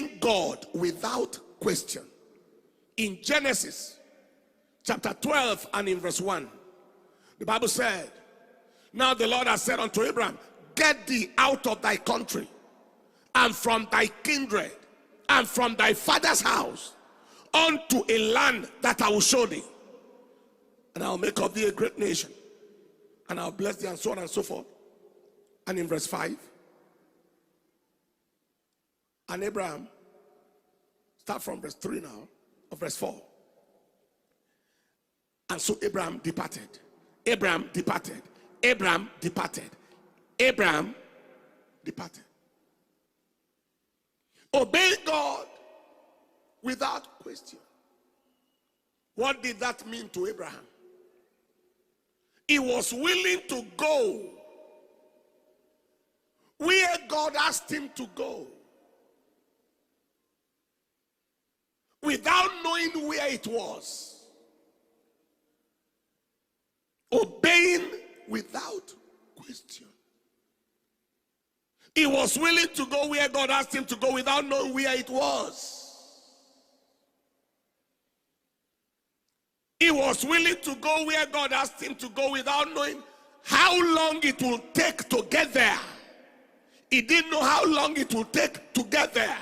obeying God without question. In Genesis chapter 12 and in verse 1, the Bible said, now the Lord has said unto Abraham, get thee out of thy country, and from thy kindred, and from thy father's house, unto a land that I will show thee. And I will make of thee a great nation, and I will bless thee, and so on and so forth. And in verse 5, and Abraham, start from verse 3 now, or verse 4. And so Abraham departed. Abraham departed. Abraham departed. Abraham departed. Obey God without question. What did that mean to Abraham? He was willing to go where God asked him to go, without knowing where it was. Obeying without question. He was willing to go where God asked him to go without knowing where it was. He was willing to go where God asked him to go without knowing how long it will take to get there. He didn't know how long it will take to get there.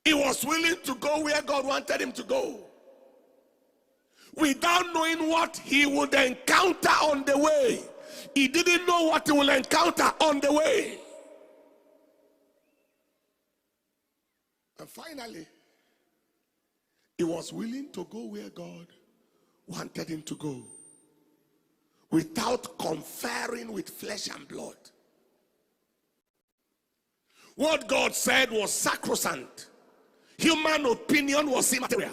He was willing to go where God wanted him to go, without knowing what he would encounter on the way. He didn't know what he will encounter on the way. And finally, he was willing to go where God wanted him to go, without conferring with flesh and blood. What God said was sacrosanct. Human opinion was immaterial.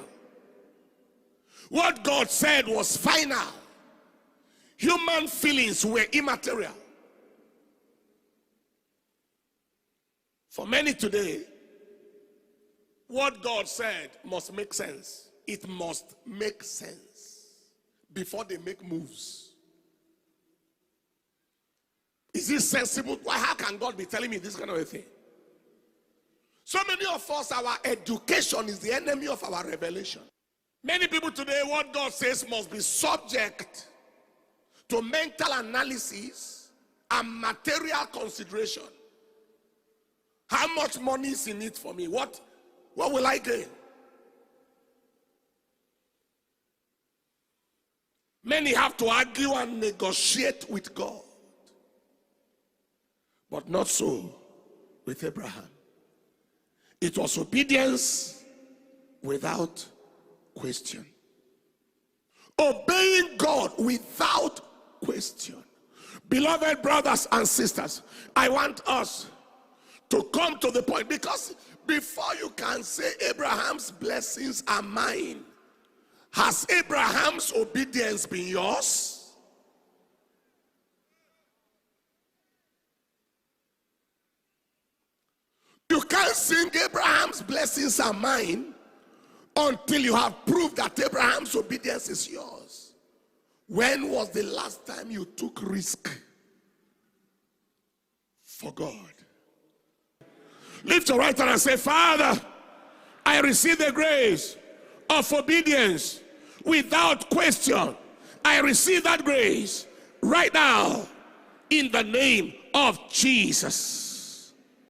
What God said was final. Human feelings were immaterial. For many today, what God said must make sense. It must make sense before they make moves. Is this sensible? Why, how can God be telling me this kind of a thing? So many of us, our education is the enemy of our revelation. Many people today, what God says must be subject to mental analysis and material consideration. How much money is in it for me? What will I gain? Many have to argue and negotiate with God. But not so with Abraham. It was obedience without question. Obeying God without question. Beloved brothers and sisters, I want us to come to the point, because before you can say Abraham's blessings are mine, has Abraham's obedience been yours? You can't sing Abraham's blessings are mine until you have proved that Abraham's obedience is yours. When was the last time you took risk for God? Lift your right hand and say, Father, I receive the grace of obedience without question. I receive that grace right now in the name of Jesus.